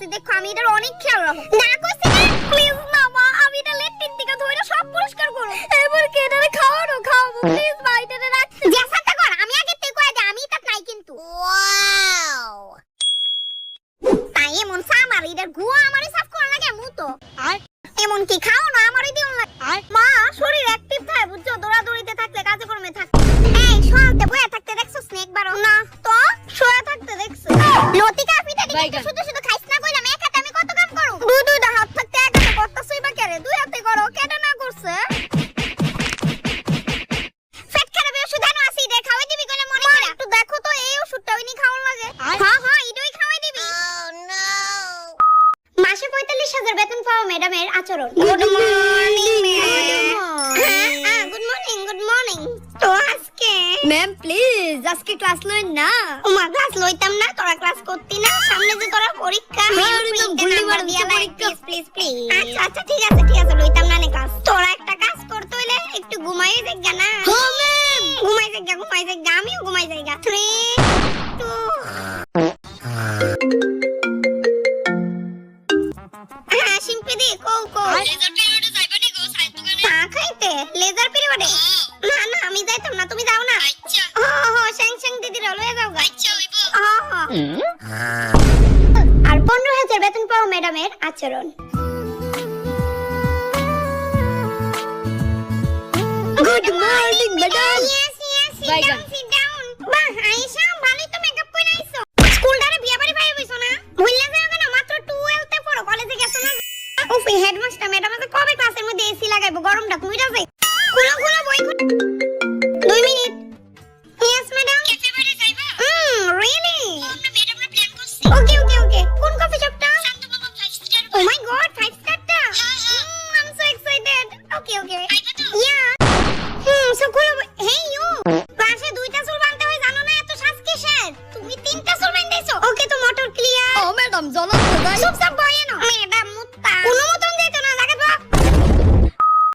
করছি, দেখো আমি এটার অনেক খেয়াল রাখো। না করছি না, প্লিজ না মা, আমি এটা লেট্রিন থেকে ধরে সব পরিষ্কার করব। এবার কে এটারে খাওয়ানো খাওয়াবো, প্লিজ মা এটারে রাখতে। জ্যাসাটা কর, আমি আগে থেকে কই দে, আমি তা নাই কিন্তু। ওয়াও, তাই এমন সামার এটার গুয়া আমারে সাফ করা লাগে মুতো। আর এমন কি খাও না আমারই দিও না। আর মা শরীর অ্যাক্টিভ থাকে বুঝছো, দৌড়াদৌড়িতে থাকলে কাজে কর্মে থাকলে। এই শোয়াতে বয়া থাকতে দেখছো স্নেক বারো না তো শোয়া থাকতে দেখছো। লতিকা পিঠা দিকে শুধু শুধু খাইছ না কইলাম, এক হাতে আমি কত কাম করব। দুই হাত থাকতে এক হাতে করতেছই বা কেরে, দুই হাতে করো, কেডা না করছে। পেট খারাপে ওষুধ আনো আসি দে, খাওয়াই দিবি কইলে মনে করে। একটু দেখো তো এই ওষুধটা ওইনি খাওয়ার লাগে। হ্যাঁ হ্যাঁ এটাই খাওয়াই দিবি। মাসে 45,000 বেতন পাওয়া ম্যাডামের আচরণ। Good morning ma'am. Good morning good morning. তো আজকে ম্যাম প্লিজ আজকে ক্লাস লইন না। ওমা ক্লাস লইতাম না, তোরা ক্লাস করতি না, সামনে যে তোরা পরীক্ষা প্লিজ প্লিজ। আচ্ছা আচ্ছা ঠিক আছে লইতাম না ক্লাস। তোরা একটা কাজ করতে হইলে একটু ঘুমাই যাইগা না। হ্যাঁ ম্যাম। ঘুমাই যাইগা আমিও ঘুমাই যাইগা। 3 2 হ্যাঁ সিম্পিদি কও লেজার পিরিয়ডে যাইবা নি গো সাইন দোকানে? চা খাইতে লেজার পিরিয়ডে? না না আমি যাইতাম না, তুমি যাও না। আচ্ছা স্যাং দিদিরা লয়ে যাও গা। আচ্ছা হইবো। আর 15,000 বেতন পাওয়া ম্যাডামের আচরণ। Good morning madam. Yes, Bye, sit down. বাহ, আয়েশা, ভালোই তো মেকআপ করে আইছো। স্কুলটারে বিয়া বাড়ি পাই হইছো না? ভুললে যাও কেন, মাত্র 12 তে পড়ো, কলেজে গেছো না? উফ, এই হেডমাস্টার ম্যাডাম আছে কবে ক্লাসের মধ্যে এসি লাগাইবো, গরমটা কইরা যায়। খুলো বই 2 মিনিট। Yes, madam. ক্যাফে বাড়ি যাইবা? Really? আমরা ম্যাডামরা প্ল্যান করছি। Okay. কোন কফি শপটা? শান্ত বাবা 5 স্টার। Oh my god, 5 star-টা? হ্যাঁ। I'm so excited. Okay. আইবা তো? Yeah. So cool. Hey you. ক্লাসে 2টা চুল বানতে হয় জানো না, এত সাজ কিসের? তুমি 3টা চুল বানতেছো। ওকে তো মোটর ক্লিয়ার। ও ম্যাডাম জ্বলন্ত যাই। চুপচাপ বই